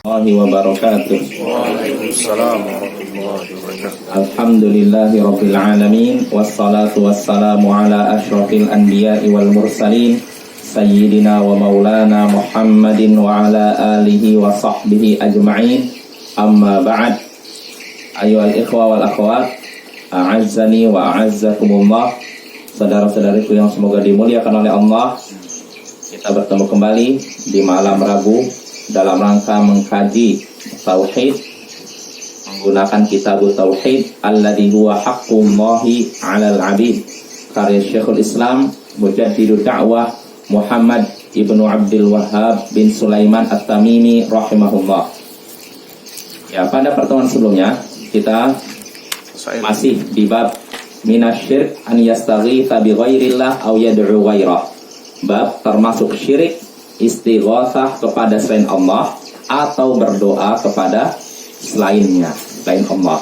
warahmatullahi wabarakatuh. Waalaikumsalam warahmatullahi wabarakatuh. Alhamdulillahi rabbil alamin, wassalatu wassalamu ala asyrafil anbiya'i wal mursalin, sayyidina wa maulana Muhammadin wa ala alihi wa sahbihi ajma'in. Amma ba'd. Ayyuhal ikhwa wal akhwat, a'azzani wa a'azzakumullah. Saudara-saudariku yang semoga dimuliakan oleh Allah, kita bertemu kembali di malam Rabu dalam rangka mengkaji tauhid, menggunakan kitab tauhid alladzi huwa haqqullahi 'alal 'abid, karya Syekhul Islam Mujaddidud Da'wah Muhammad ibnu Abdul Wahhab bin Sulaiman At-Tamimi rahimahullah. Ya, pada pertemuan sebelumnya kita masih di bab minasyirk an yastaghitha bi ghairillah aw yad'u ghairah. Bab termasuk syirik istighatsah kepada selain Allah atau berdoa kepada selainnya, selain Allah.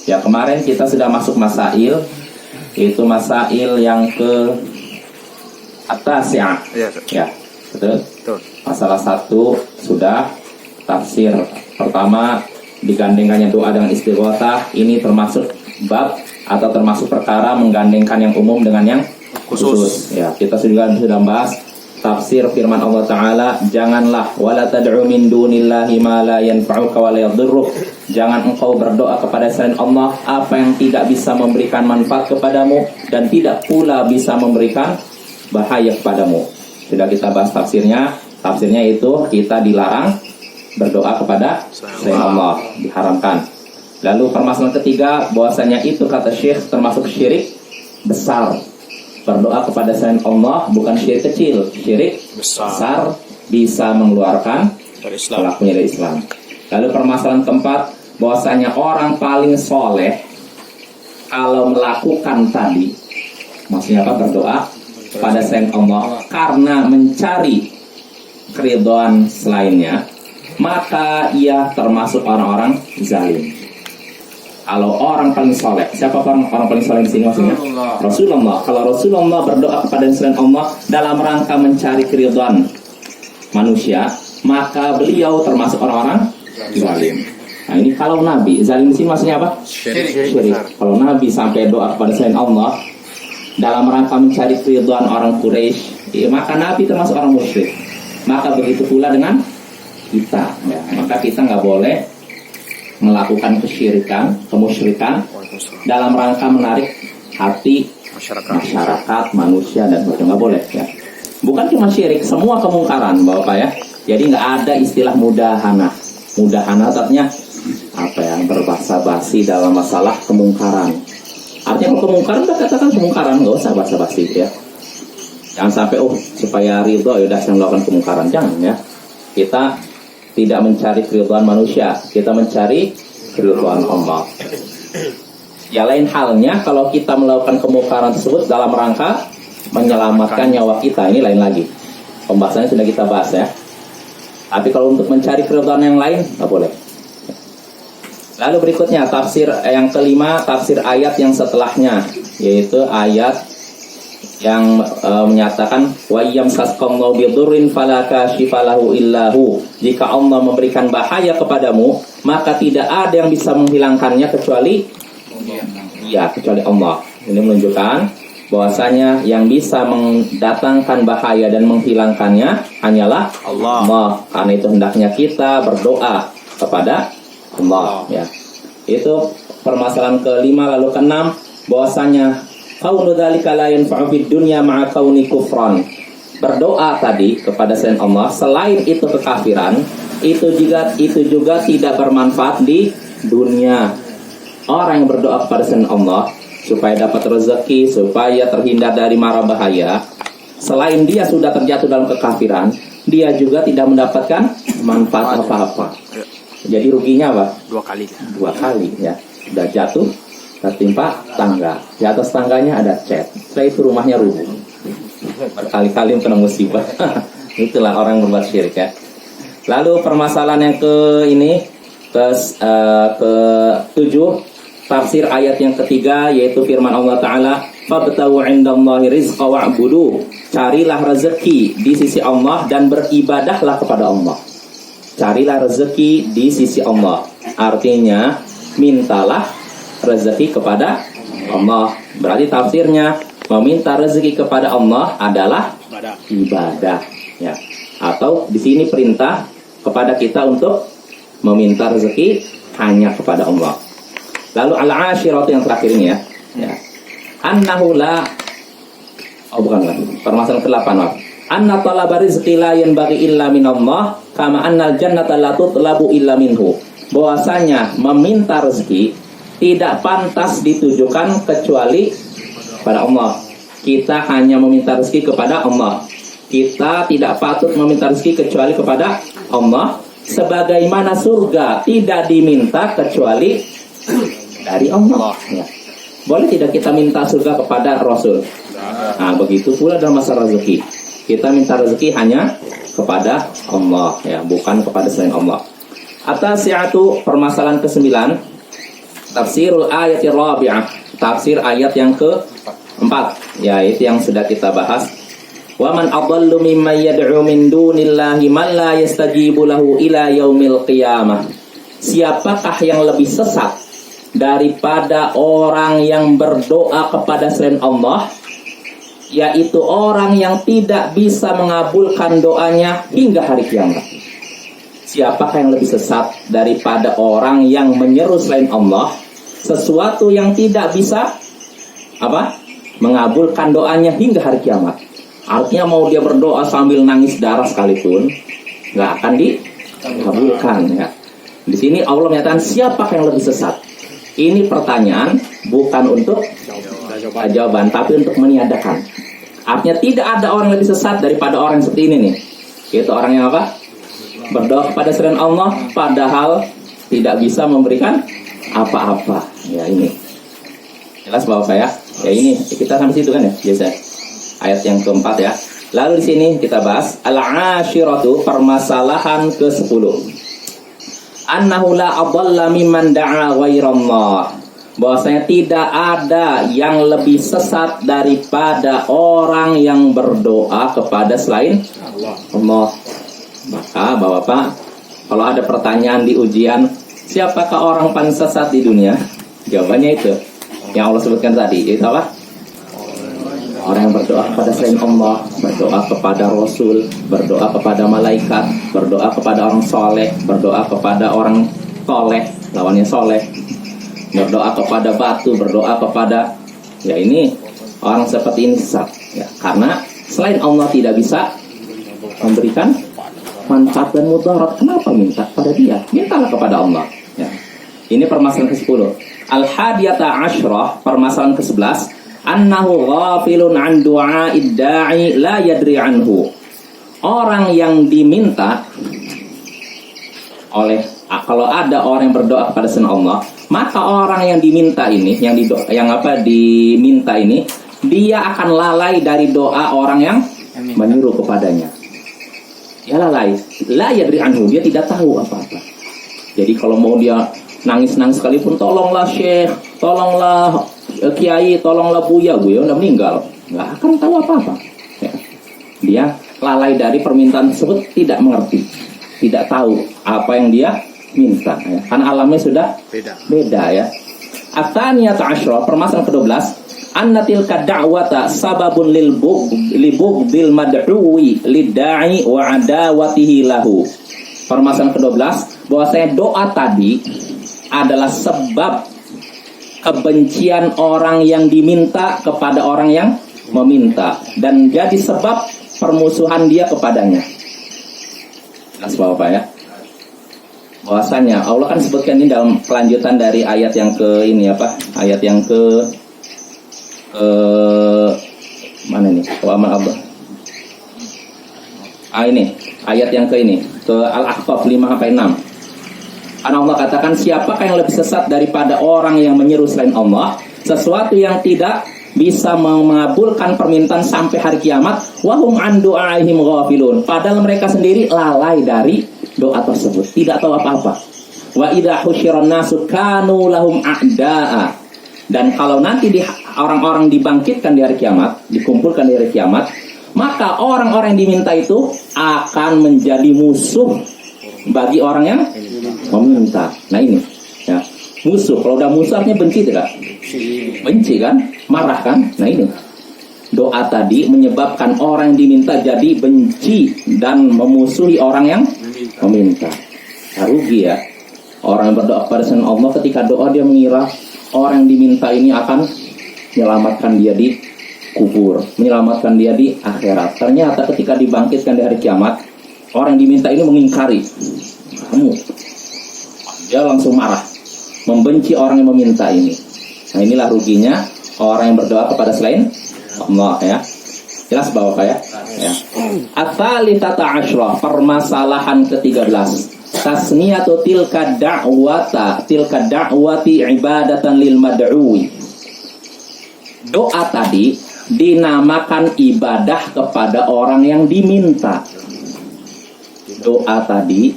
Ya, kemarin kita sudah masuk masail, yaitu masail yang ke atas ya. Ya, betul. Masalah 1 sudah tafsir pertama digandengkannya doa dengan istighatsah. Ini termasuk bab atau termasuk perkara menggandengkan yang umum dengan yang khusus. Ya, kita sudah bahas tafsir firman Allah Ta'ala, janganlah wala tad'u min dunillahi ma la yanfa'uka wa la yadhurruk. Jangan engkau berdoa kepada selain Allah apa yang tidak bisa memberikan manfaat kepadamu dan tidak pula bisa memberikan bahaya kepadamu. Sudah kita bahas tafsirnya. Tafsirnya itu kita dilarang berdoa kepada selain Allah, diharamkan. Lalu permasalahan ketiga, bahwasanya itu kata Syekh termasuk syirik besar. Berdoa kepada selain Allah bukan syirik kecil, syirik besar, bisa mengeluarkan pelakunya dari Islam. Lalu permasalahan keempat, bahwasanya orang paling soleh kalau melakukan tadi, maksudnya apa, berdoa kepada selain Allah karena mencari keridhaan selainnya, maka ia termasuk orang-orang zalim. Kalau orang paling soleh, siapa orang paling soleh di sini maksudnya? Rasulullah. Kalau Rasulullah berdoa kepada selain Allah dalam rangka mencari keridhaan manusia, maka beliau termasuk orang-orang zalim. Nah, ini kalau Nabi, zalim di sini maksudnya apa? Syirik. Kalau Nabi sampai doa kepada selain Allah dalam rangka mencari keridhaan orang Quraisy, ya, maka Nabi termasuk orang musyrik. Maka begitu pula dengan kita. Ya, maka kita nggak boleh melakukan kemusyrikan dalam rangka menarik hati masyarakat, manusia dan sebagainya, nggak boleh ya. Bukan cuma syirik, semua kemungkaran, Bapak ya. Jadi nggak ada istilah mudahana. Mudahana artinya apa ya? Berbahasa basi dalam masalah kemungkaran. Artinya kalau kemungkaran kita katakan kemungkaran, nggak usah basa-basi ya. Jangan sampai supaya ridho ya udah saya melakukan kemungkaran, jangan ya. Kita tidak mencari keridhaan manusia, kita mencari keridhaan Allah. Ya, lain halnya kalau kita melakukan kemungkaran tersebut dalam rangka menyelamatkan nyawa kita, ini lain lagi. Pembahasannya sudah kita bahas ya. Tapi kalau untuk mencari keridhaan yang lain, nggak boleh. Lalu berikutnya tafsir yang kelima, tafsir ayat yang setelahnya, yaitu ayat yang menyatakan wa yamsaskallahu bidurrin fala kashifa lahu illahu. Jika Allah memberikan bahaya kepadamu, maka tidak ada yang bisa menghilangkannya kecuali Allah. Ini menunjukkan bahwasanya yang bisa mendatangkan bahaya dan menghilangkannya hanyalah Allah. Karena itu hendaknya kita berdoa kepada Allah ya. Itu permasalahan kelima. Lalu keenam, bahwasanya kaunu dzalika la yanfa'u fid dunya ma'a kauni kufran. Berdoa tadi kepada selain Allah selain itu kekafiran, itu juga tidak bermanfaat di dunia. Orang yang berdoa kepada selain Allah supaya dapat rezeki, supaya terhindar dari mara bahaya, selain dia sudah terjatuh dalam kekafiran, dia juga tidak mendapatkan manfaat apa-apa. Jadi ruginya apa? Dua kali ya. Sudah jatuh, tertimpa tangga, di atas tangganya ada cat, setelah itu rumahnya rubuh, berkali-kali kena musibah. Itulah orang berbuat syirik ya. Lalu permasalahan yang ke 7, tafsir ayat yang ketiga, yaitu firman Allah Ta'ala, fabtahu indallahi rizqa wa'budu. Carilah rezeki di sisi Allah dan beribadahlah kepada Allah. carilah rezeki di sisi Allah. Artinya mintalah rezeki kepada Allah. Berarti tafsirnya meminta rezeki kepada Allah adalah ibadah, ya. Atau di sini perintah kepada kita untuk meminta rezeki hanya kepada Allah. Lalu al-ashiratu yang terakhir ini ya. Annahu la bukan lagi. Permasalahan ke-8, Pak. Anna talaba rizqi la yanbaghi illa minallah kama annal jannata la tutlabu illa minhu. Bahwasanya meminta rezeki tidak pantas ditujukan kecuali pada Allah. Kita hanya meminta rezeki kepada Allah. Kita tidak patut meminta rezeki kecuali kepada Allah. Sebagaimana surga tidak diminta kecuali dari Allah. Ya. Boleh tidak kita minta surga kepada Rasul? Nah, begitu pula dalam masalah rezeki. Kita minta rezeki hanya kepada Allah, ya, bukan kepada selain Allah. At-tasi'atu, permasalahan ke-9, tafsirul ayatir rabi'ah, tafsir ayat yang ke-4, yaitu yang sudah kita bahas. Wa man adallu mimman yad'u min dunillahi man la yastajibu lahu ila yaumil qiyamah. Siapakah yang lebih sesat daripada orang yang berdoa kepada selain Allah, yaitu orang yang tidak bisa mengabulkan doanya hingga hari kiamat. Siapakah yang lebih sesat daripada orang yang menyeru selain Allah sesuatu yang tidak bisa mengabulkan doanya hingga hari kiamat. Artinya mau dia berdoa sambil nangis darah sekalipun nggak akan dikabulkan, ya. Di sini Allah menyatakan siapakah yang lebih sesat. Ini pertanyaan bukan untuk jawaban, tapi untuk meniadakan. Artinya tidak ada orang yang lebih sesat daripada orang seperti ini nih. Yaitu orang yang berdoa kepada selain Allah padahal tidak bisa memberikan apa-apa. Ya, ini jelas bahwa saya. Ya, ini kita sampai situ kan ya, biasa. Ayat yang keempat ya. Lalu di sini kita bahas al-ashiratu, permasalahan ke-10. Annahu la adalla mimman da'a ghairallah. Bahwasanya tidak ada yang lebih sesat daripada orang yang berdoa kepada selain Allah. Maka Bapak, kalau ada pertanyaan di ujian, siapakah orang paling sesat di dunia? Jawabannya itu yang Allah sebutkan tadi, yaitu apa? Orang yang berdoa kepada selain Allah, berdoa kepada Rasul, berdoa kepada malaikat, berdoa kepada orang soleh, berdoa kepada orang toleh, lawannya soleh, berdoa kepada batu, berdoa kepada, ya, ini orang seperti ini sesat, ya. Karena selain Allah tidak bisa memberikan manfaat dan mudarat, kenapa minta pada dia? Mintalah kepada Allah, ya. Ini permasalahan ke-10. Al-hadiyata asyrah, permasalahan ke-11. Annahu ghafilun an du'a'id da'i la yadri anhu. Orang yang diminta oleh, kalau ada orang yang berdoa kepada selain Allah, maka orang yang diminta ini, diminta ini, dia akan lalai dari doa orang yang menyuruh kepadanya. Dia lalai, la yadri anhu, dia tidak tahu apa-apa. Jadi kalau mau dia nangis-nangis sekalipun, tolonglah Syekh, tolonglah Kiai, tolonglah Buya udah meninggal, nggak akan tahu apa-apa, ya. Dia lalai dari permintaan tersebut, tidak mengerti, tidak tahu apa yang dia minta, ya. Karena alamnya sudah beda ya. At-thaniyat asyra, permasalahan ke-12, anna tilka da'wata sababun lil bughdil mad'uwi lidda'i wa adawatihi lahu. Permasalahan ke-12, bahwasanya doa tadi adalah sebab kebencian orang yang diminta kepada orang yang meminta, dan jadi sebab permusuhan dia kepadanya. Jelas Bapak ya. Bahwasanya Allah kan sebutkan ini dalam kelanjutan dari ayat yang ke ini ayat yang ke mana nih? Wa amal Allah. Ini ayat yang ke Al-Ahqaf 5-6. Karena Allah katakan, siapakah yang lebih sesat daripada orang yang menyeru selain Allah sesuatu yang tidak bisa mengabulkan permintaan sampai hari kiamat, wahum an du'aihim ghafilun, padahal mereka sendiri lalai dari doa tersebut, tidak tahu apa-apa. Wa idza husyiran nasu kanu lahum a'da'a, dan kalau nanti orang-orang dibangkitkan di hari kiamat, dikumpulkan di hari kiamat, maka orang-orang yang diminta itu akan menjadi musuh bagi orang yang meminta. Nah ini ya, musuh. Kalau udah musuh artinya benci tidak? Benci kan? Marah kan? Nah ini doa tadi menyebabkan orang yang diminta jadi benci dan memusuhi orang yang meminta. Rugi ya orang yang berdoa kepada selain Allah, ketika doa dia mengira orang yang diminta ini akan menyelamatkan dia di kubur, menyelamatkan dia di akhirat. Ternyata ketika dibangkitkan di hari kiamat, orang yang diminta ini mengingkari kamu, dia langsung marah, membenci orang yang meminta ini. Nah inilah ruginya orang yang berdoa kepada selain Allah ya. Jelas bahwa ya. At-thalitsata asyra, permasalahan ke-13. Tasniyatu tilka da'wati ibadatan lil mad'uwi. Doa tadi dinamakan ibadah kepada orang yang diminta. Doa tadi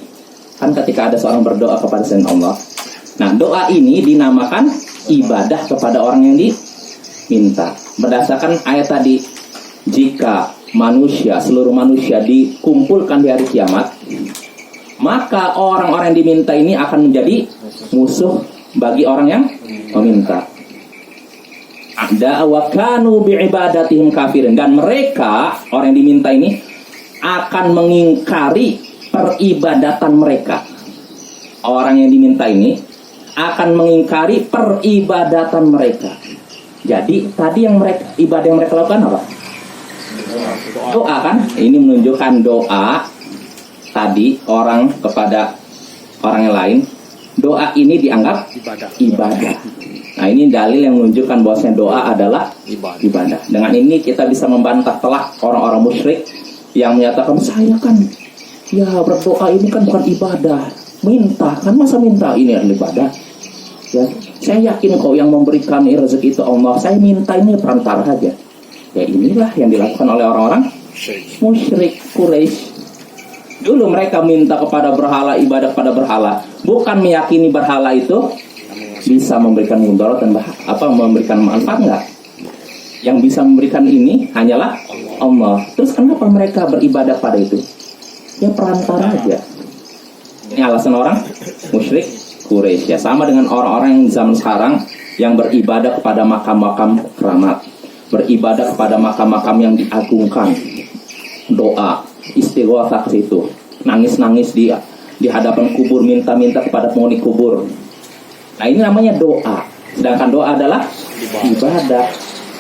kan ketika ada seorang berdoa kepada selain Allah. Nah, doa ini dinamakan ibadah kepada orang yang diminta. Berdasarkan ayat tadi, jika seluruh manusia dikumpulkan di hari kiamat, maka orang-orang yang diminta ini akan menjadi musuh bagi orang yang meminta. Ada wa kanu bi'ibadatihim kafirin, dan mereka orang yang diminta ini akan mengingkari peribadatan mereka. Orang yang diminta ini akan mengingkari peribadatan mereka. Jadi tadi yang mereka ibadah yang mereka lakukan apa? Doa kan? Ini menunjukkan doa tadi orang kepada orang yang lain. Doa ini dianggap ibadah. Nah ini dalil yang menunjukkan bahwasanya doa adalah ibadah. Dengan ini kita bisa membantah telak orang-orang musyrik yang menyatakan saya kan ya berdoa ini kan bukan ibadah. Minta kan, masa minta ini adalah ibadah. Ya, saya yakin kok yang memberikan rezeki itu Allah. Saya minta ini perantara saja. Ya inilah yang dilakukan oleh orang-orang musyrik Quraisy. Dulu mereka minta kepada berhala, ibadah kepada berhala, bukan meyakini berhala itu bisa memberikan mudarat dan memberikan manfaat, enggak. Yang bisa memberikan ini hanyalah Allah. Terus kenapa mereka beribadah pada itu? Ya perantara aja. Ini alasan orang musyrik Quraisy ya, sama dengan orang-orang yang zaman sekarang yang beribadah kepada makam-makam keramat, beribadah kepada makam-makam yang diagungkan, doa, istighatsah ke situ, nangis-nangis di hadapan kubur, minta-minta kepada penghuni kubur. Nah ini namanya doa. Sedangkan doa adalah ibadah.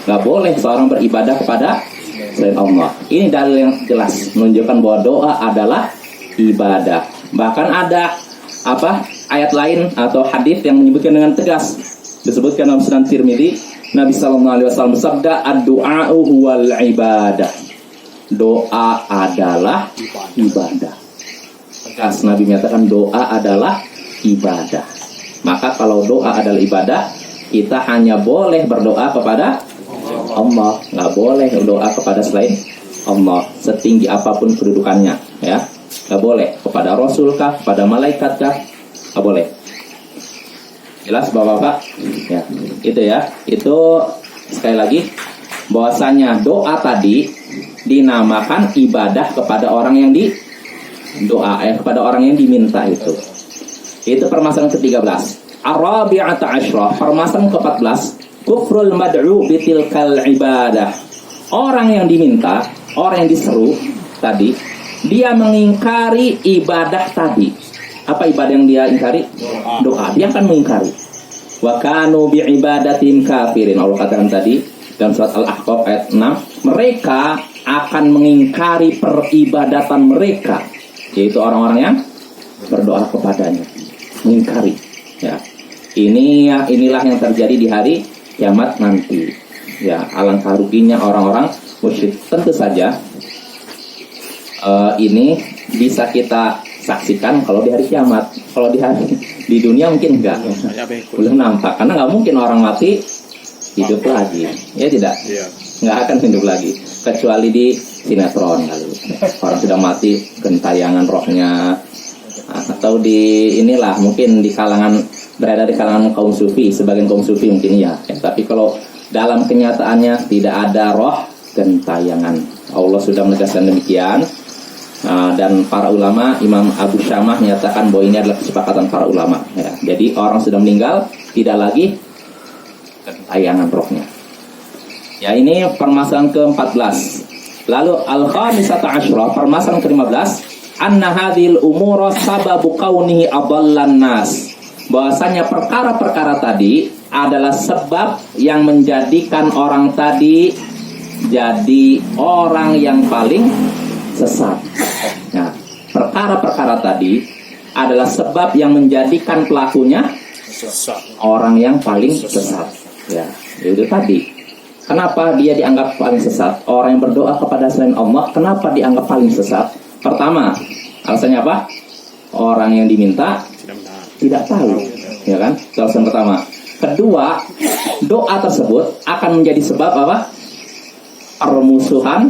Gak boleh seorang beribadah kepada selain Allah. Ini dalil yang jelas menunjukkan bahwa doa adalah ibadah. Bahkan ada ayat lain atau hadis yang menyebutkan dengan tegas. Disebutkan dalam Sunan Tirmidzi, Nabi sallallahu alaihi wasallam bersabda, ad-du'a'u huwal ibadah. Doa adalah ibadah. Tegas Nabi menyatakan doa adalah ibadah. Maka kalau doa adalah ibadah, kita hanya boleh berdoa kepada Allah, nggak boleh doa kepada selain Allah, setinggi apapun kedudukannya, ya. Nggak boleh kepada Rasul kah, kepada malaikat kah, nggak boleh. Jelas Bapak-bapak? Ya, itu ya. Itu sekali lagi bahwasanya doa tadi dinamakan ibadah kepada orang yang kepada orang yang diminta itu. Itu permasalahan ke-13. Ar-rabi'ata asyrah, permasalahan ke-14, kufrul mad'u bitilkal ibadah. Orang yang diminta, orang yang diseru tadi, dia mengingkari ibadah tadi. Apa ibadah yang dia ingkari? Doa. Dia akan mengingkari. Wa kanu bi'ibadatin kafirin. Allah katakan tadi dalam surat Al-Ahqaf ayat 6, mereka akan mengingkari peribadatan mereka, yaitu orang-orang yang berdoa kepadanya. Mengingkari, ya. Inilah yang terjadi di hari kiamat nanti. Ya, alangkah ruginya orang-orang musyrik. Tentu saja ini bisa kita saksikan kalau di hari kiamat. Kalau di dunia mungkin enggak, belum nampak, karena nggak mungkin orang mati hidup lagi, ya tidak, nggak akan hidup lagi kecuali di sinetron kali. Orang sudah mati gentayangan rohnya, atau di inilah mungkin berada di kalangan kaum sufi, sebagian kaum sufi mungkin ya. Tapi kalau dalam kenyataannya tidak ada roh gentayangan. Allah sudah menegaskan demikian. Dan para ulama, Imam Abu Syamah menyatakan bahwa ini adalah kesepakatan para ulama ya. Jadi orang sudah meninggal tidak lagi kentayangan rohnya. Ya, ini permasalahan ke-14. Lalu al-khamisata asyra, permasalahan ke-15, anna hadhil umura sababu kaunihi adallan nas. Bahwasanya perkara-perkara tadi adalah sebab yang menjadikan orang tadi jadi orang yang paling sesat. Nah, perkara-perkara tadi adalah sebab yang menjadikan pelakunya orang yang paling sesat. Ya, itu tadi. Kenapa dia dianggap paling sesat? Orang yang berdoa kepada selain Allah, kenapa dianggap paling sesat? Pertama, alasannya apa? Orang yang diminta tidak tahu, ya kan? Alasan pertama. Kedua, doa tersebut akan menjadi sebab apa? Permusuhan,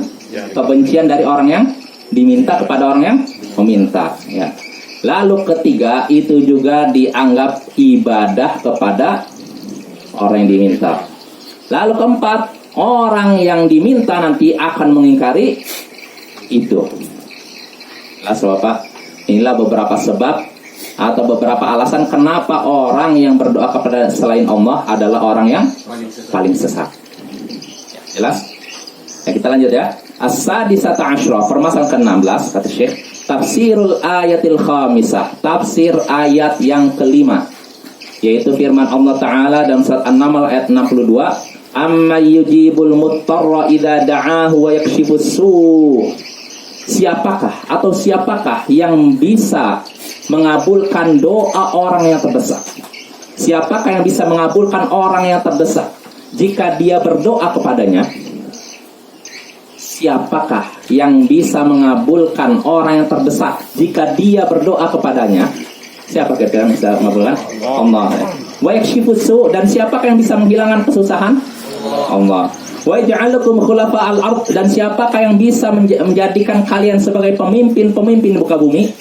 kebencian dari orang yang diminta kepada orang yang meminta. Ya. Lalu ketiga, itu juga dianggap ibadah kepada orang yang diminta. Lalu keempat, orang yang diminta nanti akan mengingkari itu. Lah sebab apa? Inilah beberapa sebab atau beberapa alasan kenapa orang yang berdoa kepada selain Allah adalah orang yang paling sesat. Jelas? Ya, kita lanjut ya. As-sadisata asyra, permasalahan ke-16 kata Syekh, tafsirul ayatil khamisah, tafsir ayat yang kelima, yaitu firman Allah Ta'ala dalam surat An-Naml ayat 62, amma yujibul muttarra idza da'ahu wa yakshifus su'. Siapakah yang bisa mengabulkan doa orang yang terdesak? Siapakah yang bisa mengabulkan orang yang terdesak jika dia berdoa kepadanya? Siapakah yang bisa mengabulkan orang yang terdesak jika dia berdoa kepadanya? Siapa kira-kira yang bisa mengabulkan? Allah. Wa yakshifus su', dan siapakah yang bisa menghilangkan kesusahan? Allah. Wa yaj'alukum khulafa'al ard, dan siapakah yang bisa menjadikan kalian sebagai pemimpin muka bumi?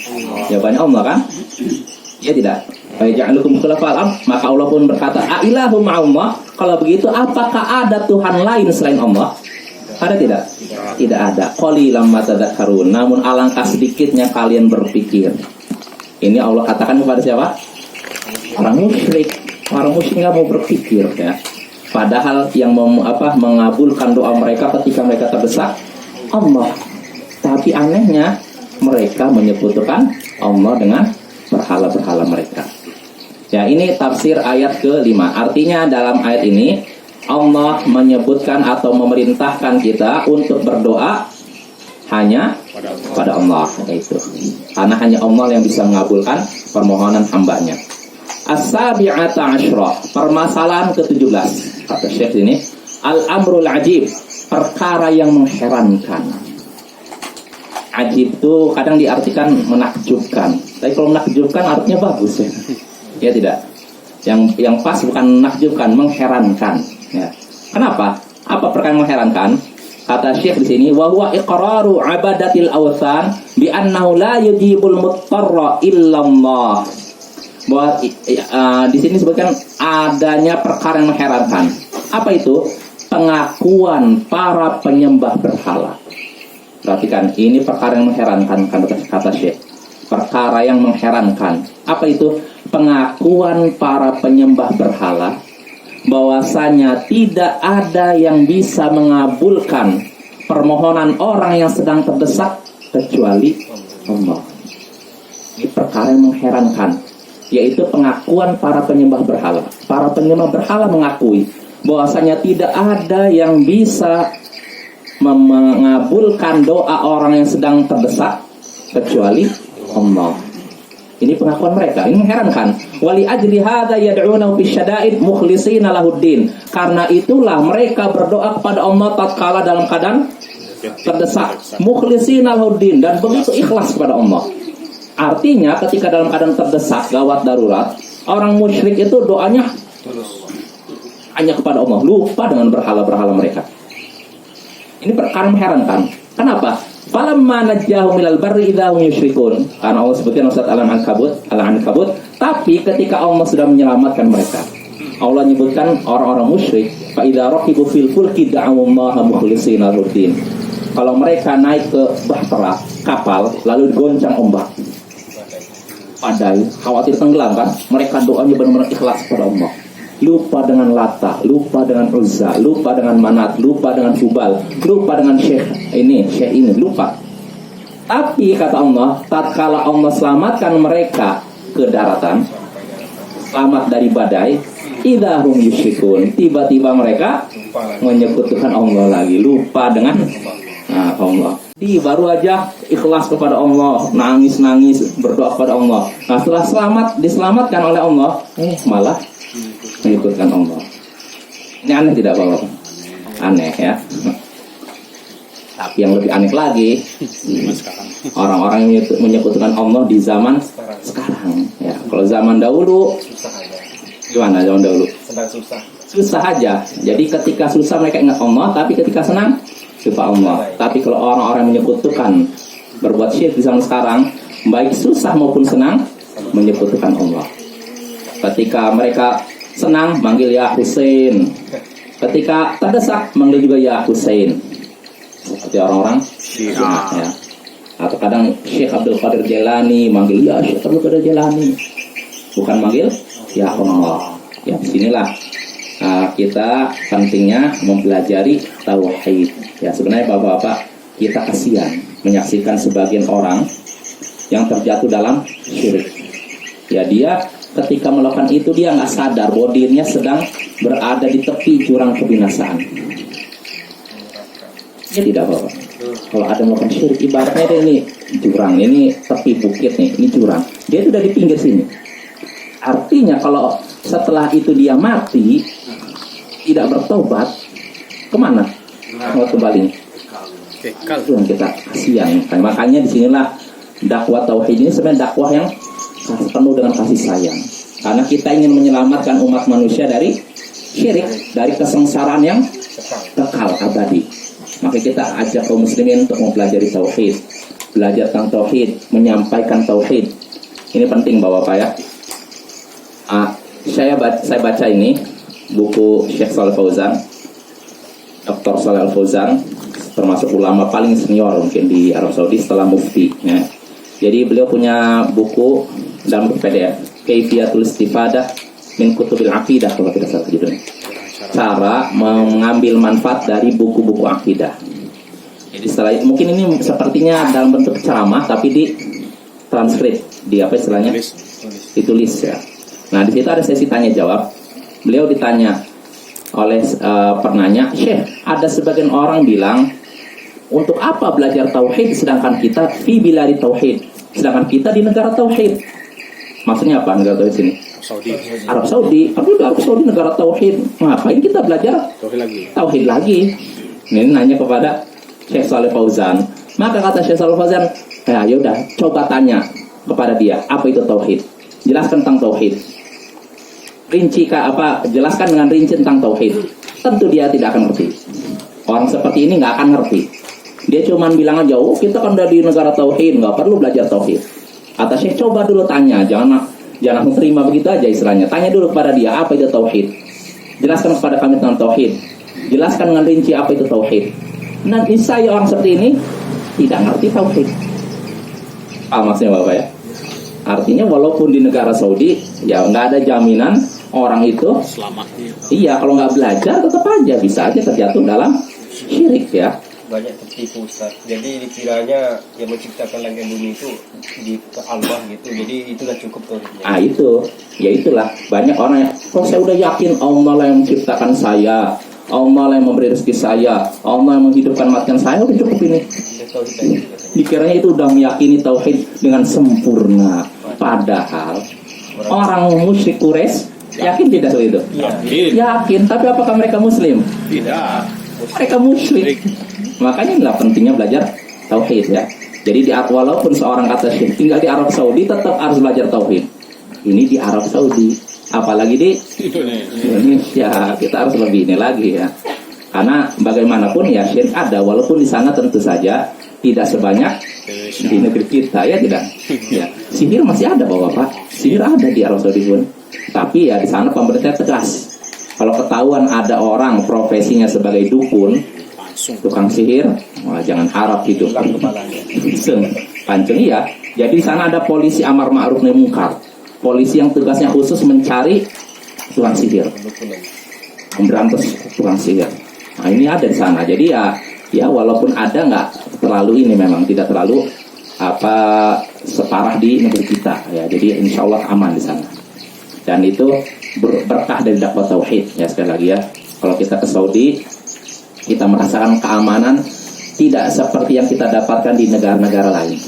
Jawabannya Allah kan? Ya tidak. Wa yaj'alukum khulafa'al ard, maka Allah pun berkata, a ilahu ma'allah. Kalau begitu, apakah ada Tuhan lain selain Allah? Ada tidak? Tidak ada. Qalilan ma tadhakkarun, namun alangkah sedikitnya kalian berpikir. Ini Allah katakan kepada siapa? Orang musyrik. Orang musyrik nggak mau berpikir ya. Padahal yang mengabulkan doa mereka ketika mereka terdesak Allah. Tapi anehnya mereka menyekutukan Allah dengan berhala-berhala mereka. Ya, ini tafsir ayat ke-5. Artinya dalam ayat ini Allah menyebutkan atau memerintahkan kita untuk berdoa hanya pada Allah, itu. Karena hanya Allah yang bisa mengabulkan permohonan hambanya. As-sabi'ata asyra, permasalahan ke-17 kata Syekh ini, al-amrul ajib, perkara yang mengherankan. Ajib itu kadang diartikan menakjubkan, tapi kalau menakjubkan artinya bagus ya. Ya tidak. Yang pas bukan menakjubkan, mengherankan ya. Kenapa? Apa perkara yang mengherankan? Kata Syekh di sini, wa huwa iqraru ibadatil awthan bi annahu la yujibul muttarra illa Allah. Bahwa di sini disebutkan adanya perkara yang mengherankan. Apa itu? Pengakuan para penyembah berhala. Perhatikan, ini perkara yang mengherankan kata Syekh. Perkara yang mengherankan. Apa itu? Pengakuan para penyembah berhala bahwasanya tidak ada yang bisa mengabulkan permohonan orang yang sedang terdesak kecuali Allah. Ini perkara yang mengherankan, yaitu pengakuan para penyembah berhala. Para penyembah berhala mengakui bahwasanya tidak ada yang bisa mengabulkan doa orang yang sedang terdesak kecuali Allah. Ini pengakuan mereka, ini mengherankan. Wali ajli hadza yad'una fi syada'id mukhlishina lahuddin. Karena itulah mereka berdoa kepada Allah tatkala dalam keadaan terdesak, mukhlishina lahuddin, dan begitu ikhlas kepada Allah. Artinya ketika dalam keadaan terdesak, gawat darurat, orang musyrik itu doanya hanya kepada Allah, lupa dengan berhala-berhala mereka. Ini perkara mengherankan. Kenapa? Falamma najjahum minal barri idza hum yusyrikun. Karena Allah sebutkan surat Al-Ankabut, tapi ketika Allah sudah menyelamatkan mereka, Allah menyebutkan orang-orang musyrik, fa idza raqibu fil fulki da'u Allah mukhlishina lahuddin. Kalau mereka naik ke bahtera, kapal lalu digoncang ombak, badai, khawatir tenggelam kan, mereka doanya benar-benar ikhlas kepada Allah, lupa dengan Lata, lupa dengan Uzza, lupa dengan Manat, lupa dengan Hubal, lupa dengan Syekh ini, lupa. Tapi kata Allah, tatkala Allah selamatkan mereka ke daratan, selamat dari badai, idahum yusyrikun, tiba-tiba mereka menyekutukan Allah lagi, lupa dengan Allah. Baru aja ikhlas kepada Allah, nangis-nangis berdoa kepada Allah. Nah, setelah diselamatkan oleh Allah, malah mengikutkan Allah. Ini aneh tidak Bapak? Aneh ya. Tapi yang lebih aneh lagi, orang-orang yang menyekutukan Allah di zaman sekarang. Ya, kalau zaman dahulu, gimana zaman dahulu? Sedang susah. Susah aja. Jadi ketika susah mereka ingat Allah, tapi ketika senang lupa Allah. Tapi kalau orang-orang menyekutukan, berbuat syirik di zaman sekarang, baik susah maupun senang, menyekutukan Allah. Ketika mereka senang, manggil ya Husain. Ketika terdesak, manggil juga ya Husain. Seperti orang-orang ya. Atau kadang Syekh Abdul Qadir Jailani manggil ya Syekh Abdul Qadir Jailani, bukan manggil ya Allah. Ya, disinilah kita pentingnya mempelajari tauhid. Ya, sebenarnya bapak-bapak, kita kasihan menyaksikan sebagian orang yang terjatuh dalam syirik. Ya, dia ketika melakukan itu dia nggak sadar bahwa dirinya sedang berada di tepi jurang kebinasaan. Ya tidak bapak. Kalau ada melakukan syirik, ibaratnya ini jurang, ini tepi bukit nih, ini jurang. Dia sudah di pinggir sini. Artinya kalau setelah itu dia mati, tidak bertobat, kemana? Mau kembali. Itu yang kita kasihan. Makanya disinilah dakwah tauhid ini sebenarnya dakwah yang penuh dengan kasih sayang. Karena kita ingin menyelamatkan umat manusia dari syirik, dari kesengsaraan yang kekal abadi. Maka kita ajak kaum muslimin untuk mempelajari tauhid, belajar tentang tauhid, menyampaikan tauhid. Ini penting Bapak ya. Saya baca ini buku Syekh Shalih Fauzan, Dr. Shalih Fauzan, termasuk ulama paling senior mungkin di Arab Saudi setelah mufti ya. Jadi beliau punya buku dalam bentuk PDF, Kaifiyatul Istifadah min Kutubil Aqidah, kalau tidak salah judulnya. Cara mengambil manfaat dari buku-buku akidah. Jadi setelah itu, mungkin ini sepertinya dalam bentuk ceramah tapi di transkrip, di apa istilahnya? Ditulis ya. Nah, di situ ada sesi tanya jawab. Beliau ditanya oleh penanya, Syekh, ada sebagian orang bilang, untuk apa belajar tauhid sedangkan kita fi biladi tauhid, sedangkan kita di negara tauhid. Maksudnya apa negara tauhid sini? Arab Saudi. Tapi Arab Saudi negara tauhid, ngapain kita belajar tauhid lagi? Ini nanya kepada Syekh Shalih Fauzan. Maka kata Syekh Shalih Fauzan, ya udah, coba tanya kepada dia, apa itu tauhid? Jelaskan tentang tauhid. Jelaskan dengan rinci tentang tauhid. Tentu dia tidak akan ngerti. Orang seperti ini nggak akan ngerti. Dia cuma bilang aja, oh kita kan udah di negara tauhid, nggak perlu belajar tauhid. Kata Syekh, coba dulu tanya, jangan terima begitu aja istilahnya. Tanya dulu kepada dia, apa itu tauhid? Jelaskan kepada kami tentang tauhid. Jelaskan dengan rinci apa itu tauhid. Nah, saya orang seperti ini tidak ngerti tauhid. Maksudnya Bapak ya? Artinya walaupun di negara Saudi, ya nggak ada jaminan orang itu selamat. Iya, kalau nggak belajar tetap aja bisa aja terjatuh dalam syirik ya. Banyak tertipu Ustaz. Jadi dikiranya yang menciptakan langit bumi itu di Allah gitu. Jadi itu udah cukup tuh. Itu, ya itulah banyak orang yang, kalau saya udah yakin Allah lah yang menciptakan saya, Allah lah yang memberi rezeki saya, Allah yang menghidupkan matikan saya, udah cukup ini. Dikiranya itu udah meyakini tauhid dengan sempurna. Padahal orang musyrik Quraisy yakin tidak seperti itu? Yakin, tapi apakah mereka muslim? Tidak. Mereka musyrik. Makanya inilah pentingnya belajar tauhid ya. Jadi walaupun seorang kata Syekh tinggal di Arab Saudi tetap harus belajar tauhid. Ini di Arab Saudi, apalagi di Indonesia kita harus lebih ini lagi ya. Karena bagaimanapun ya syirik ada, walaupun di sana tentu saja tidak sebanyak di negeri kita ya tidak. Ya, sihir masih ada Bapak. Sihir ada di Arab Saudi pun. Tapi ya di sana pemerintah tegas. Kalau ketahuan ada orang profesinya sebagai dukun, tukang sihir, wah, jangan harap hidup. Hilang kepalanya. Pancing iya. Jadi di sana ada polisi amar ma'ruf nahi mungkar. Polisi yang tugasnya khusus mencari tukang sihir, memberantas tukang sihir. Nah, ini ada di sana. Jadi ya walaupun ada nggak terlalu ini, memang tidak terlalu separah di negeri kita ya. Jadi insya Allah aman di sana. Dan itu berkah dari dakwah tauhid ya. Sekali lagi ya, kalau kita ke Saudi kita merasakan keamanan tidak seperti yang kita dapatkan di negara-negara lain.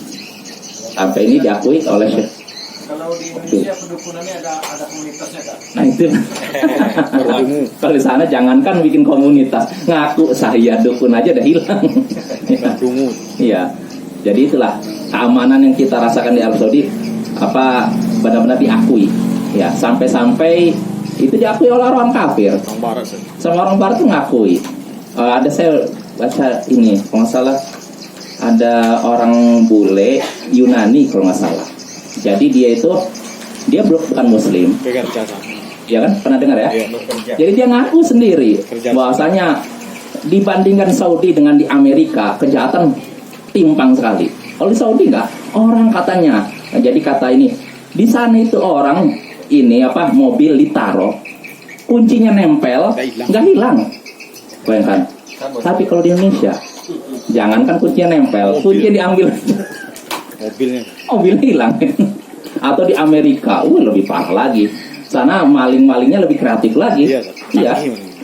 Sampai ini diakui oleh Syekh. Kalau di Indonesia pendukunannya ada komunitasnya kan? Nah itu kalau di sana jangankan bikin komunitas, ngaku saya dukun aja udah hilang. Iya. Jadi itulah keamanan yang kita rasakan di Arab Saudi benar-benar diakui. Ya, sampai-sampai itu diakui oleh orang kafir. Sama orang barat tuh ngakui. Ada saya baca ini, kalau nggak salah ada orang bule Yunani kalau nggak salah. Jadi dia bukan Muslim. Ya kan, pernah dengar ya? Jadi dia ngaku sendiri bahwasanya dibandingkan Saudi dengan di Amerika kejahatan timpang sekali. Kalau di Saudi enggak, orang katanya. Nah, jadi kata ini di sana itu orang ini mobil ditaruh, kuncinya nempel, nggak hilang. Bayangkan. Tapi kalau di Indonesia, jangankan kuncinya nempel, kuncinya diambil, mobilnya hilang. Atau di Amerika, lebih parah lagi. Sana maling-malingnya lebih kreatif lagi. Iya.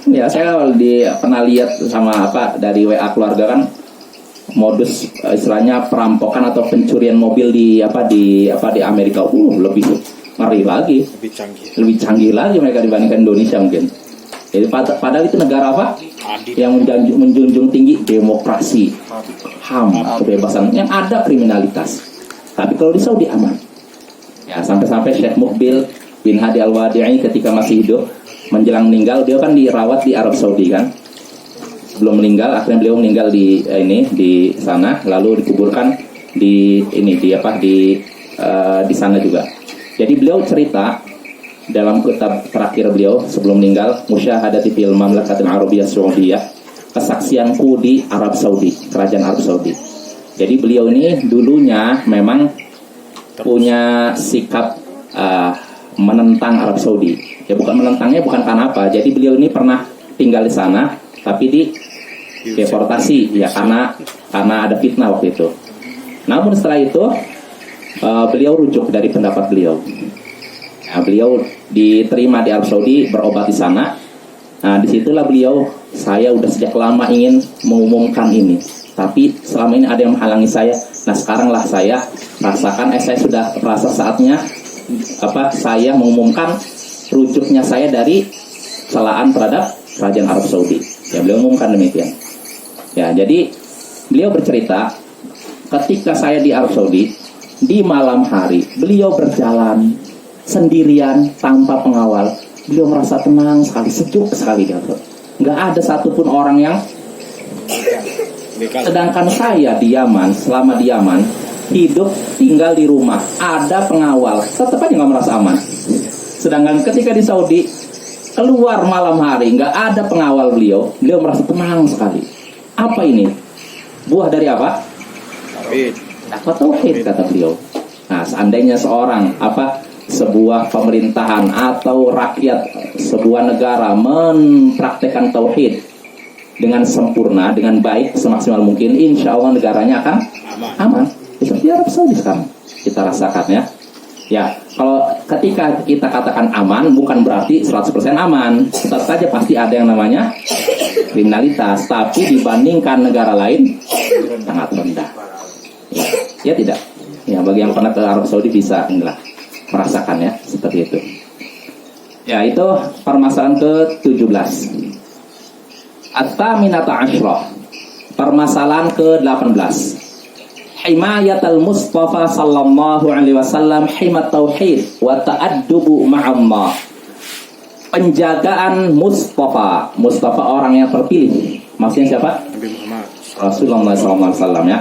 Ya, saya pernah lihat sama dari WA keluarga kan, modus istilahnya perampokan atau pencurian mobil di Amerika. Lebih ngeri lagi. Lebih canggih lagi mereka dibandingkan Indonesia mungkin. Jadi padahal itu negara yang menjunjung tinggi demokrasi, HAM, kebebasan, yang ada kriminalitas. Tapi kalau di Saudi aman. Ya, sampai-sampai Syekh Muqbil bin Hadi Al-Wadi'i ketika masih hidup menjelang meninggal, dia kan dirawat di Arab Saudi kan. Sebelum meninggal, akhirnya beliau meninggal di sana, lalu dikuburkan di sana juga. Jadi beliau cerita dalam kitab terakhir beliau sebelum meninggal, Musyahadati fil Mamlakatil Arabiyyah Saudiyah, kesaksianku di Arab Saudi, kerajaan Arab Saudi. Jadi beliau ini dulunya memang punya sikap menentang Arab Saudi. Ya bukan menentangnya bukan karena apa. Jadi beliau ini pernah tinggal di sana tapi deportasi ya karena ada fitnah waktu itu. Namun setelah itu beliau rujuk dari pendapat beliau. Nah, beliau diterima di Arab Saudi, berobat di sana. Nah, disitulah saya udah sejak lama ingin mengumumkan ini, tapi selama ini ada yang menghalangi saya. Nah, sekaranglah saya rasakan, saya sudah merasa saatnya saya mengumumkan rujuknya saya dari celaan terhadap kerajaan Arab Saudi. Ya, beliau mengumumkan demikian. Ya, jadi beliau bercerita ketika saya di Arab Saudi, di malam hari beliau berjalan sendirian tanpa pengawal. Beliau merasa tenang sekali, sejuk sekali di Arab Saudi. Nggak ada satupun orang yang. Sedangkan saya di Yaman, selama di Yaman hidup tinggal di rumah, ada pengawal, tetap aja nggak merasa aman. Sedangkan ketika di Saudi keluar malam hari nggak ada pengawal, beliau merasa tenang sekali. Apa ini? Buah dari apa? Dakwah tauhid, kata beliau. Nah, seandainya sebuah pemerintahan atau rakyat sebuah negara mempraktekkan tauhid dengan sempurna, dengan baik, semaksimal mungkin, insya Allah negaranya akan aman. Seperti Arab Saudi sekarang kita rasakan ya. Ya, kalau ketika kita katakan aman, bukan berarti 100% aman. Tetap saja pasti ada yang namanya kriminalitas, tapi dibandingkan negara lain sangat rendah. Ya tidak. Ya, bagi yang pernah ke Arab Saudi bisa merasakan ya seperti itu. Ya, itu permasalahan ke-17. At-taminata asyrah. Permasalahan ke-18. Himayatul Mustafa sallallahu alaihi wasallam himat tauhid wa ta'addubu ma'allah. Penjagaan Mustafa. Mustafa orang yang terpilih. Maksudnya siapa? Rasulullah sallallahu alaihi wasallam ya.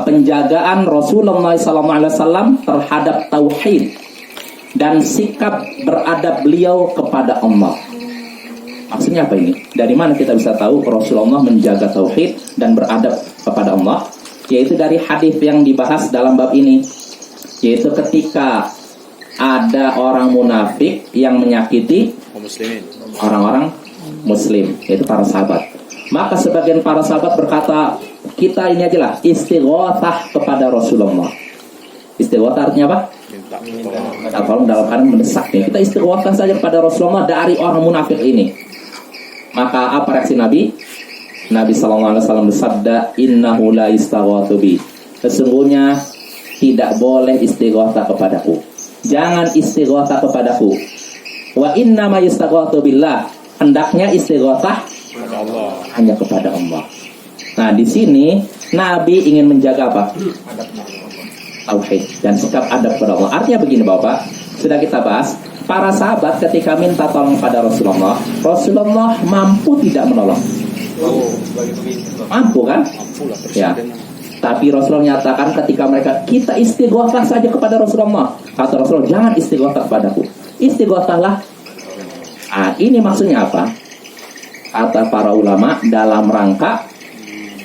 Penjagaan Rasulullah SAW terhadap tauhid dan sikap beradab beliau kepada Allah. Maksudnya apa ini? Dari mana kita bisa tahu Rasulullah menjaga tauhid dan beradab kepada Allah? Yaitu dari hadis yang dibahas dalam bab ini. Yaitu ketika ada orang munafik yang menyakiti Muslimin. orang-orang muslim, yaitu para sahabat. Maka sebagian para sahabat berkata, kita ini aja lah istighatsah kepada Rasulullah. Istighatsah artinya apa? Minta Tolong dalam keadaan mendesak nih. Kita istighatsah saja kepada Rasulullah dari orang munafik ini. Maka apa reaksi Nabi? Nabi SAW bersabda, innahu la istaghatsu bi. Sesungguhnya tidak boleh istighatsah kepadaku. Jangan istighatsah kepadaku. Wa inna ma yastaghatsu billah. Hendaknya istighatsah Allah. hanya kepada Allah. Nah, di sini Nabi ingin menjaga apa? Tauhid dan sikap adab kepada Allah. Artinya begini Bapak, sudah kita bahas, para sahabat ketika minta tolong pada Rasulullah, Rasulullah mampu tidak menolong? Sebagai pemimpin. Mampu kan? Mampu lah Ya. presiden. Tapi Rasulullah nyatakan ketika mereka, kita istighatsah saja kepada Rasulullah. Kata Rasulullah, jangan istighatsah kepadaku. Istighatsahlah. Ah, ini maksudnya apa? Kata para ulama dalam rangka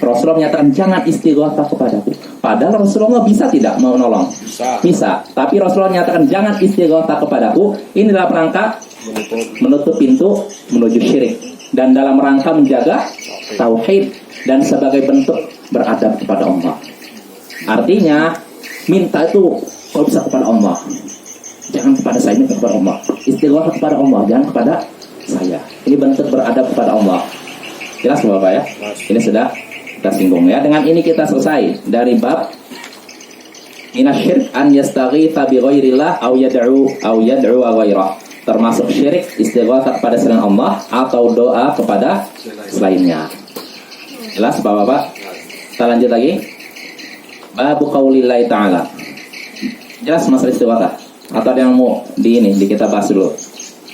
Rasulullah menyatakan jangan istighatsah kepadaku. Padahal Rasulullah bisa tidak menolong? Bisa. Bisa. Tapi Rasulullah menyatakan jangan istighatsah kepadaku. Ini dalam rangka menutup pintu menuju syirik dan dalam rangka menjaga tauhid dan sebagai bentuk beradab kepada Allah. Artinya minta itu kalau bisa kepada Allah, jangan kepada saya, minta kepada Allah. Istighatsah kepada Allah, jangan kepada saya. Ini bentuk beradab kepada Allah. Jelas Bapak ya? Ini sudah kita singgung ya. Dengan ini kita selesai dari bab minasyirk an yastaghitsa bi ghairillah aw yad'u ghairah. Termasuk syirik istighatsah kepada selain Allah atau doa kepada selainnya. Jelas Bapak-bapak? Kita lanjut lagi. Bab qaulillahi ta'ala. Jelas masalah istighatsah? Atau ada yang mau di kita bahas dulu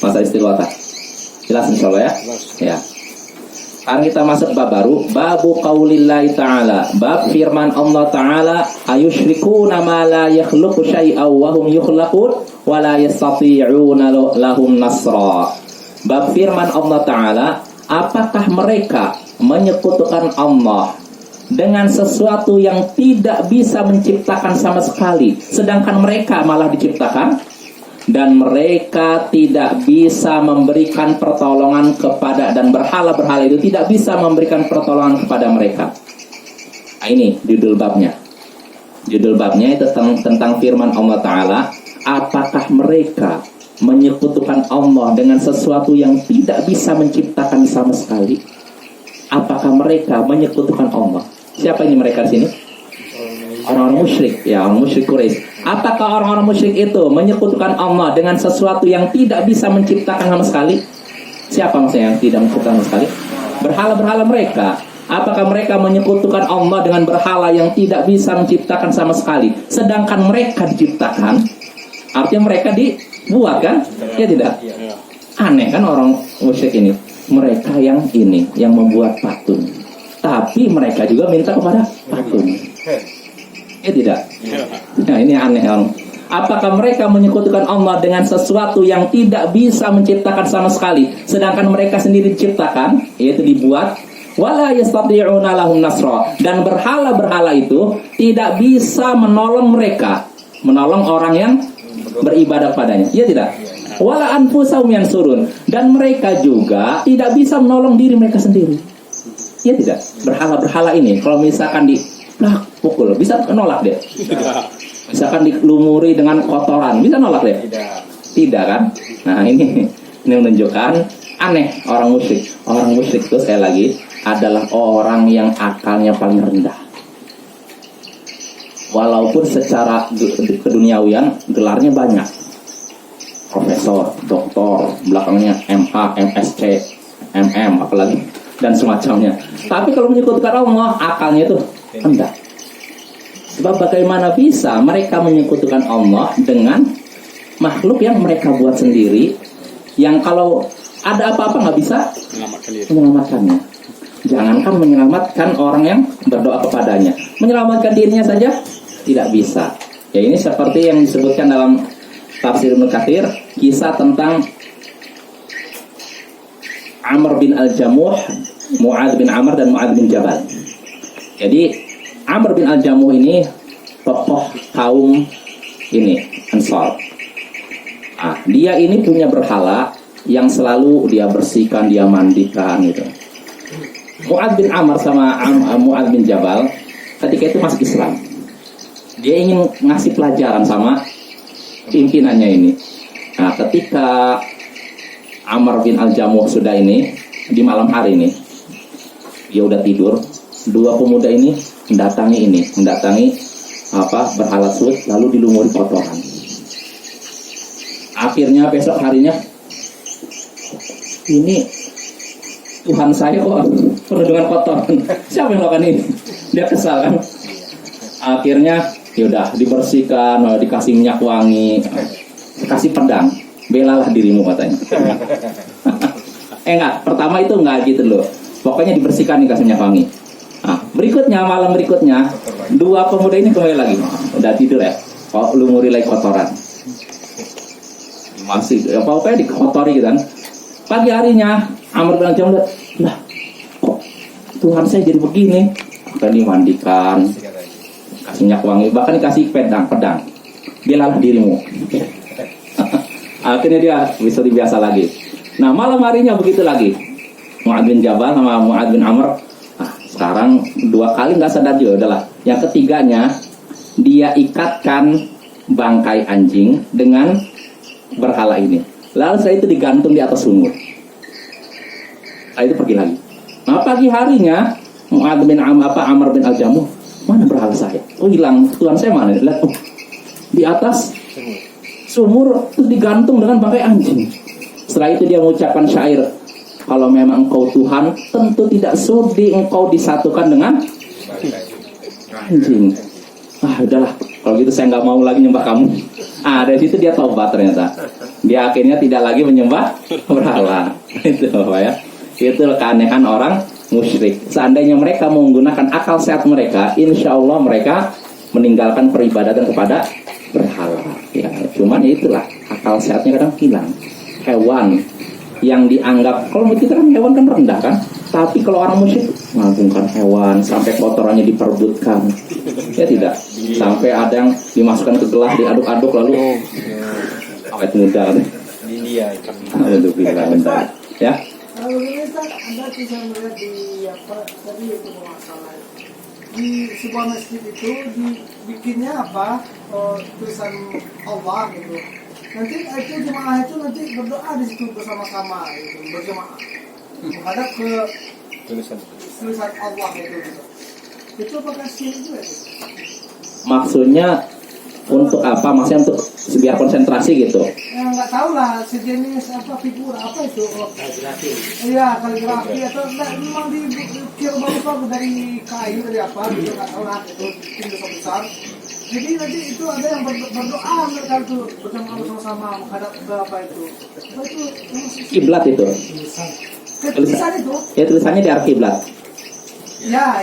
masalah istighatsah? Jelas insyaallah ya? Ya. Sekarang kita masuk bab baru, babu qaulillahi ta'ala, bab firman Allah Ta'ala, ayusyrikuna ma la yakhluqu syai'aw wa hum yukhlaqun wa la yastati'una lahum nasra. Bab firman Allah Ta'ala, apakah mereka menyekutukan Allah dengan sesuatu yang tidak bisa menciptakan sama sekali, sedangkan mereka malah diciptakan? Dan mereka tidak bisa memberikan pertolongan kepada, dan berhala-berhala itu tidak bisa memberikan pertolongan kepada mereka. Nah, ini judul babnya. Judul babnya itu tentang firman Allah Ta'ala, apakah mereka menyekutukan Allah dengan sesuatu yang tidak bisa menciptakan sama sekali? Apakah mereka menyekutukan Allah? Siapa ini mereka di sini? Orang-orang musyrik, ya, orang musyrik Quraisy. Apakah orang-orang musyrik itu menyekutukan Allah dengan sesuatu yang tidak bisa menciptakan sama sekali? Siapa maksudnya yang tidak menciptakan sama sekali? Berhala-berhala mereka. Apakah mereka menyekutukan Allah dengan berhala yang tidak bisa menciptakan sama sekali, sedangkan mereka diciptakan? Artinya mereka dibuat kan? Ya tidak? Aneh kan orang musyrik ini. Mereka yang ini, yang membuat patung, tapi mereka juga minta kepada patung. Ya tidak? Nah, ini aneh orang. Apakah mereka menyekutukan Allah dengan sesuatu yang tidak bisa menciptakan sama sekali, sedangkan mereka sendiri diciptakan, yaitu dibuat? Wala yastati'una lahum nasra. Dan berhala-berhala itu tidak bisa menolong mereka, menolong orang yang beribadah padanya. Ya tidak? Wala anfusahum yansurun. Dan mereka juga tidak bisa menolong diri mereka sendiri. Ya tidak? Berhala-berhala ini kalau misalkan pukul, bisa nolak dia. Misalkan dilumuri dengan kotoran, bisa nolak dia? Tidak kan? Nah, ini menunjukkan aneh orang musyrik. Orang musyrik itu sekali lagi adalah orang yang akalnya paling rendah. Walaupun secara keduniawian gelarnya banyak, profesor, doktor, belakangnya MH, MSc, MM, apalagi dan semacamnya. Tapi kalau menyekutukan Allah, akalnya itu rendah. Sebab bagaimana bisa mereka menyekutukan Allah dengan makhluk yang mereka buat sendiri, yang kalau ada apa-apa nggak bisa menyelamatkannya. Jangankan menyelamatkan orang yang berdoa kepadanya, menyelamatkan dirinya saja tidak bisa. Ya, ini seperti yang disebutkan dalam tafsir Ibnu Katsir, kisah tentang Amr bin Al-Jamuh, Mu'adz bin Amr dan Mu'adz bin Jabal. Jadi Amr bin Al-Jamuh ini tokoh kaum ini Ansar. Dia ini punya berhala yang selalu dia bersihkan, dia mandikan gitu. Mu'adz bin Amr sama Mu'adz bin Jabal ketika itu masuk Islam. Dia ingin ngasih pelajaran sama pimpinannya ini. Nah, ketika Amr bin Al-Jamuh sudah ini di malam hari ini, dia udah tidur. Dua pemuda ini mendatangi berhala sud, lalu dilumuri kotoran. Akhirnya besok harinya, ini Tuhan saya kok penuh dengan kotoran. Siapa yang melakukan ini? Dia kesal kan. Akhirnya yaudah dibersihkan, dikasih minyak wangi, kasih pedang. Belalah dirimu katanya. Enggak, pertama itu enggak gitu loh. Pokoknya dibersihkan, dikasih minyak wangi. Berikutnya, malam berikutnya, dua pemuda ini kembali lagi. Udah tidur ya, lumuri lagi kotoran. Masih, pokoknya dikotori gitu kan. Pagi harinya, Amr bin Al-Jamuh lihat, lah, kok Tuhan saya jadi begini? Akan dimandikan, kasih minyak wangi, bahkan dikasih pedang. Belalah dirimu. Akhirnya dia bisa biasa lagi. Nah, malam harinya begitu lagi. Mu'adz bin Jabal sama Mu'adz bin Amr. Sekarang dua kali nggak sadar juga, udahlah. Yang ketiganya, dia ikatkan bangkai anjing dengan berhala ini. Lalu setelah itu digantung di atas sumur. Lalu itu pergi lagi. Nah, pagi harinya Mu'adz bin Amr bin Al-Jamuh, mana berhala saya? Oh, hilang. Tuhan saya mana? Lihat, di atas sumur, terus digantung dengan bangkai anjing. Setelah itu dia mengucapkan syair, kalau memang engkau Tuhan, tentu tidak sudi engkau disatukan dengan anjing. Udahlah, kalau gitu saya nggak mau lagi nyembah kamu. Dari situ dia taubat ternyata. Dia akhirnya tidak lagi menyembah berhala. Itu Bapak ya. Itu keanehan orang musyrik. Seandainya mereka menggunakan akal sehat mereka, insya Allah mereka meninggalkan peribadatan kepada berhala. Ya, cuman ya itulah, akal sehatnya kadang hilang. Hewan yang dianggap, kalau kita kan hewan kan rendah kan, tapi kalau orang musyrik mengagungkan hewan sampai kotorannya diperebutkan, ya tidak, sampai ada yang dimasukkan ke gelas, diaduk-aduk lalu awet muda kan. Alhamdulillah, bentar ya. Kalau ini kan Anda bisa melihat di tadi itu masalah di sebuah masjid itu dibikinnya tulisan Allah gitu. Nanti itu jemaah itu nanti berdoa di situ bersama-sama gitu, berjemaah menghadap ke tulisan Allah itu. Itu apakah syirik juga itu? Maksudnya untuk apa? Maksudnya untuk biar konsentrasi gitu? Ya nggak tahu lah, sejenis figur apa itu? Kaligrafi. Iya, kaligrafi atau memang dikir bagus dari kayu dari apa gitu, nggak tahu lah, itu tim besar. Jadi nanti itu ada yang berdoa mereka itu bersama-sama menghadap ke apa itu? Apa itu? Kiblat itu. Tulisan itu? Ya, tulisannya di arah kiblat. Ya.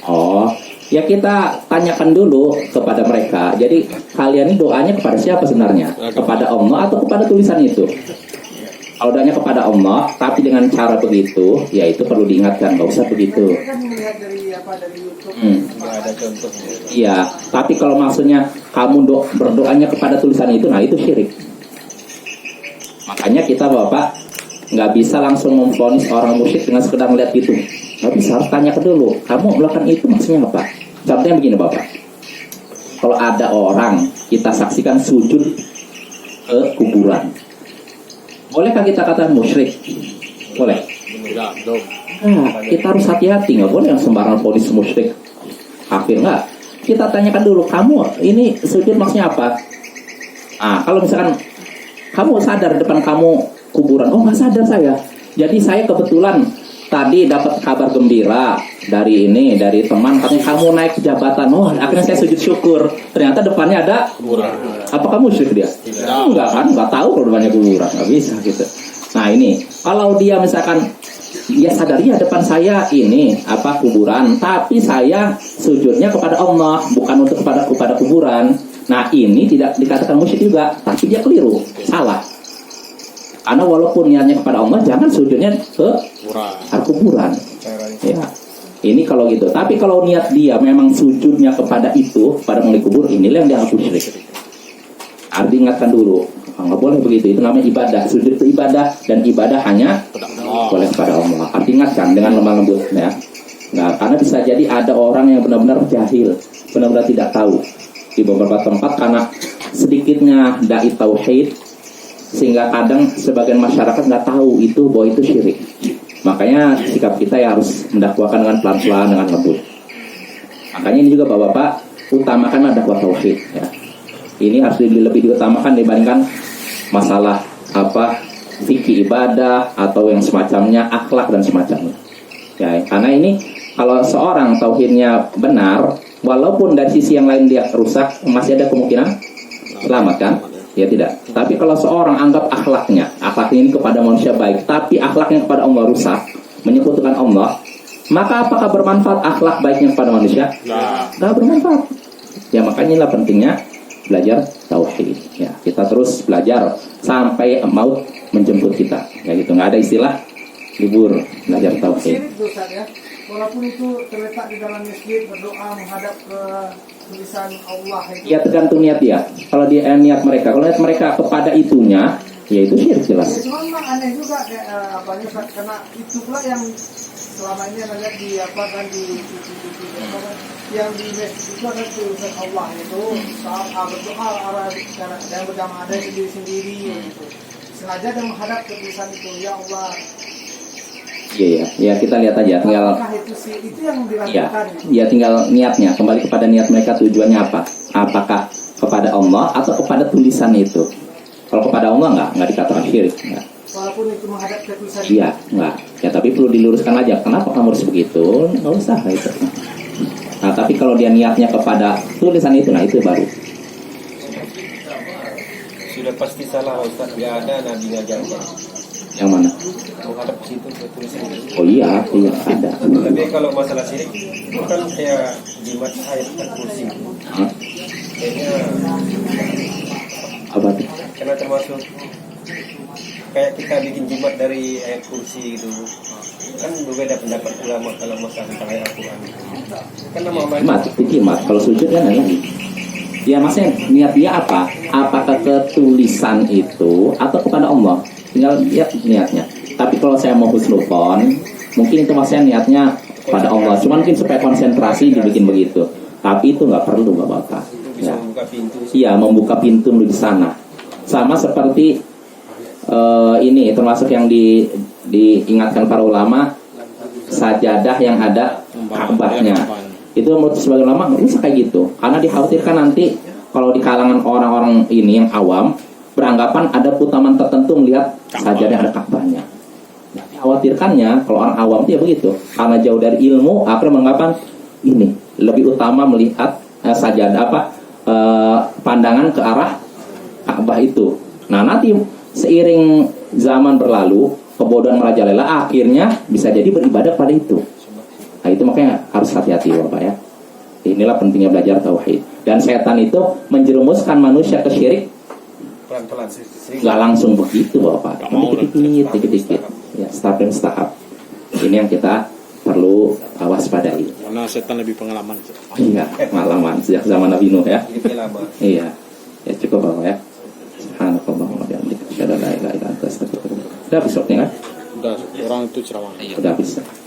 Oh, ya kita tanyakan dulu kepada mereka. Jadi kalian ini doanya kepada siapa sebenarnya? Kepada Allah atau kepada tulisan itu? Kalau doanya kepada Allah, tapi dengan cara begitu, ya itu perlu diingatkan, nggak usah begitu. Kan melihat dari YouTube. Ada contohnya. Iya, tapi kalau maksudnya kamu berdoanya kepada tulisan itu, nah itu syirik. Makanya kita Bapak nggak bisa langsung memvonis orang musyrik dengan sekedar melihat itu. Nggak bisa, harus tanya dulu, kamu melakukan itu maksudnya apa? Contohnya begini Bapak, kalau ada orang kita saksikan sujud ke kuburan, bolehkah kita katakan musyrik? Boleh. Nah, kita harus hati-hati, nggak boleh yang sembarang vonis musyrik. Akhirnya kita tanyakan dulu, kamu ini sujud maksudnya apa? Kalau misalkan kamu sadar depan kamu kuburan, oh nggak sadar saya. Jadi saya kebetulan tadi dapat kabar gembira dari teman, katanya kamu naik jabatan. Oh, akhirnya saya sujud syukur. Ternyata depannya ada kuburan. Apakah musyrik dia? Enggak kan? Enggak tahu kalau depannya kuburan. Enggak bisa gitu. Nah ini, kalau dia misalkan dia sadar ya depan saya ini kuburan, tapi saya sujudnya kepada Allah, bukan untuk kepada kuburan. Nah ini tidak dikatakan musyrik juga, tapi dia keliru, salah. Karena walaupun niatnya kepada Allah, jangan sujudnya ke kuburan. Ya. Ini kalau gitu. Tapi kalau niat dia memang sujudnya kepada itu, pada penghuni kubur, inilah yang dianggap syirik. Arti ingatkan dulu, nggak boleh begitu. Itu namanya ibadah. Sujud itu ibadah, dan ibadah hanya boleh kepada Allah. Arti ingatkan dengan lemah lembut, ya. Nah, karena bisa jadi ada orang yang benar-benar jahil, benar-benar tidak tahu di beberapa tempat karena sedikitnya dai tauhid, sehingga kadang sebagian masyarakat nggak tahu itu bahwa itu syirik. Makanya sikap kita ya harus mendakwakan dengan pelan-pelan, dengan lembut. Makanya ini juga bapak-bapak, utamakan dakwah tauhid, ya. Ini harus lebih diutamakan dibandingkan masalah fikih ibadah atau yang semacamnya, akhlak dan semacamnya. Ya, karena ini kalau seorang tauhidnya benar, walaupun dari sisi yang lain dia rusak, masih ada kemungkinan selamat kan? Ya tidak. Tapi kalau seorang anggap akhlaknya ini kepada manusia baik, tapi akhlaknya kepada Allah rusak, menyekutukan Allah, maka apakah bermanfaat akhlak baiknya kepada manusia? Tidak bermanfaat. Ya makanya inilah pentingnya belajar tauhid. Ya, kita terus belajar sampai maut menjemput kita. Ya gitu, nggak ada istilah libur belajar tauhid. Syirik itu Ustaz, ya. Walaupun itu terletak di dalam masjid, berdoa menghadap ke tulisan Allah itu. Ya tergantung niat dia. Kalau dia niat mereka, kalau niat mereka kepada itunya, ya itu syirik jelas. Ya, cuma memang aneh juga karena itu pula yang selama ini ada di yang di masjid itu ada tulisan Allah itu saat berdoa yang berjamaah ada sendiri gitu. Sengaja dia menghadap ke tulisan itu, ya Allah. Iya, kita lihat aja. Tinggal itu yang dilakukan. Ya, tinggal niatnya. Kembali kepada niat mereka, tujuannya apa? Apakah kepada Allah atau kepada tulisan itu? Kalau kepada Allah nggak dikatakan syirik. Enggak. Walaupun itu menghadap ke tulisan. Iya, nggak. Ya, tapi perlu diluruskan aja. Kenapa kamu harus begitu? Nggak usah itu. Nah, tapi kalau dia niatnya kepada tulisan itu, nah itu baru. Sudah pasti salah Ustaz, nggak ada nabi ngajarnya. Yang mana? Menghadap ke situ ke tulisan itu. Oh iya, ada. Tapi kalau masalah syirik, itu kan kayak jimat ayat kursi. Kayaknya Apa tuh? karena termasuk kayak kita bikin jimat dari ayat kursi itu. Kan berbeda pendapat ulama kalau masalah tentang ayat Al-Quran. Kan nama Jimat. Kalau sujud kan lagi. Ya maksudnya niat dia apa? Apakah ke tulisan itu atau kepada Allah? Tinggal lihat niatnya. Tapi kalau saya mau husnuzon, mungkin itu maksudnya niatnya pada Allah. Cuma mungkin supaya konsentrasi dibikin begitu. Tapi itu nggak perlu bapak. Ya. Iya, membuka pintu menuju sana. Sama seperti ini termasuk yang diingatkan para ulama, sajadah yang ada Ka'bahnya. Itu menurut sebagian ulama nggak bisa kayak gitu. Karena dikhawatirkan nanti kalau di kalangan orang-orang ini yang awam beranggapan ada putaman tertentu melihat sajadah ada Ka'bahnya. Nah, khawatirkannya kalau orang awam itu ya begitu. Karena jauh dari ilmu, akhirnya menganggapan ini lebih utama melihat sajadah pandangan ke arah Ka'bah itu. Nah, nanti seiring zaman berlalu, kebodohan merajalela, akhirnya bisa jadi beribadah pada itu. Nah, itu makanya harus hati-hati Bapak ya. Inilah pentingnya belajar tauhid. Dan setan itu menjerumuskan manusia ke syirik pelan-pelan nggak langsung begitu Bapak, dikit-dikit ya, step dan tahap. Ini yang kita perlu waspadai. Karena setan lebih pengalaman. Iya, pengalaman sejak zaman Nabi Nuh ya. Iya, ya cukup Bapak ya. Subhanallah wa bihamdihi, asyhadu an la ilaha illa anta, astaghfiruka wa atubu ilaik. Udah besoknya kan? Udah, orang itu ceramah. Udah bisa.